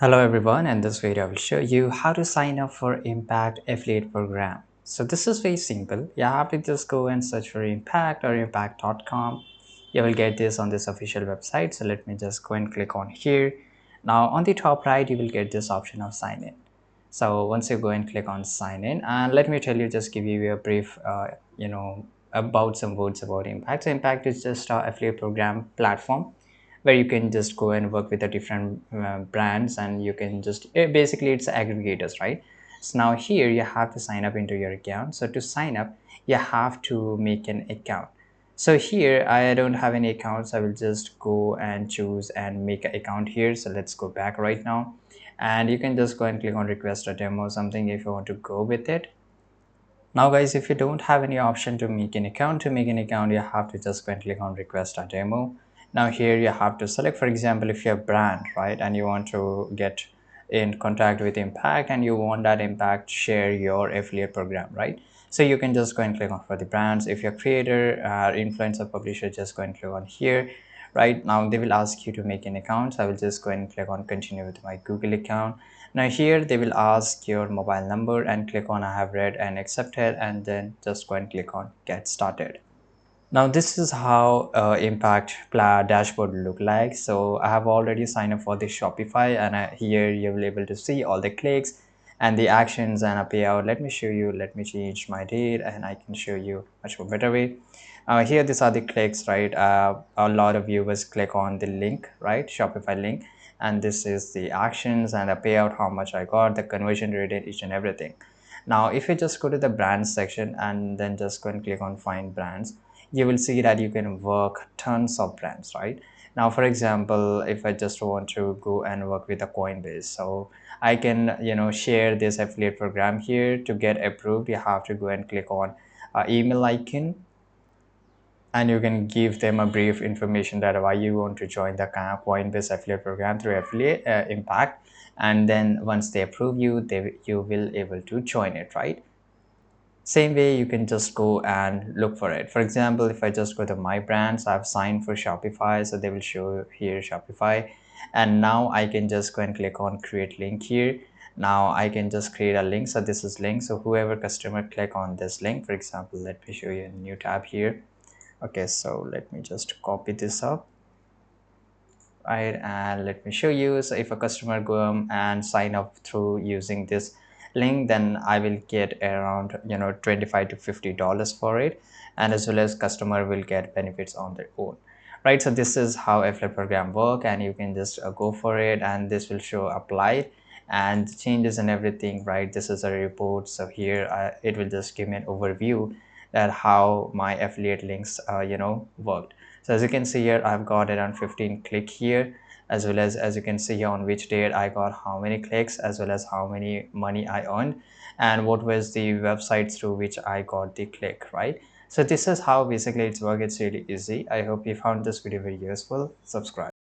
Hello everyone, and this video I will show you how to sign up for Impact Affiliate Program. So this is very simple. You have to just go and search for Impact or impact.com. You will get this on this official website. So let me just go and click on here. Now on the top right, you will get this option of sign in. So once you go and click on sign in, and let me tell you, just give you a brief, about some words about Impact. So Impact is just our affiliate program platform where you can just go and work with the different brands, and you can just basically it's aggregators, right? So now here you have to sign up into your account. So to sign up, you have to make an account. So here I don't have any accounts. I will just go and choose and make an account here. So let's go back right now, and you can just go and click on request a demo or something if you want to go with it. Now guys, if you don't have any option to make an account, you have to just go and click on request a demo. Now here you have to select, for example, if you're a brand, right, and you want to get in contact with Impact and you want that Impact share your affiliate program, right? So you can just go and click on for the brands. If you're a creator, influencer, publisher, just go and click on here. Right now they will ask you to make an account. So I will just go and click on continue with my Google account. Now here they will ask your mobile number, and click on I have read and accepted, and then just go and click on get started. Now this is how Impact dashboard look like. So I have already signed up for the Shopify, and here you will be able to see all the clicks and the actions and a payout. Let me show you. Let me change my date, and I can show you much more better way. Here these are the clicks, right? A lot of viewers click on the link, right? Shopify link, and this is the actions and the payout, how much I got, the conversion rate, and each and everything. Now if you just go to the brands section and then just go and click on find brands, you will see that you can work tons of brands, right? Now for example, if I just want to go and work with a Coinbase, so I can share this affiliate program here. To get approved, you have to go and click on email icon, and you can give them a brief information that why you want to join the kind of Coinbase affiliate program through affiliate Impact. And then once they approve you, you will able to join it, right? Same way, you can just go and look for it. For example, if I just go to my brands, I've signed for Shopify, so they will show here Shopify. And now I can just go and click on create link here. Now I can just create a link. So this is link. So whoever customer click on this link, for example, let me show you a new tab here. Okay, so let me just copy this up, right? And let me show you. So if a customer go and sign up through using this link, then I will get around 25 to $50 for it, and as well as customer will get benefits on their own, right? So this is how affiliate program work, and you can just go for it, and this will show applied and changes and everything, right? This is a report. So here it will just give me an overview that how my affiliate links worked. So as you can see here, I've got around 15 click here, as you can see here on which date I got how many clicks, as well as how many money I earned, and what was the website through which I got the click, right? So this is how basically it's work. It's really easy. I hope you found this video very useful. Subscribe.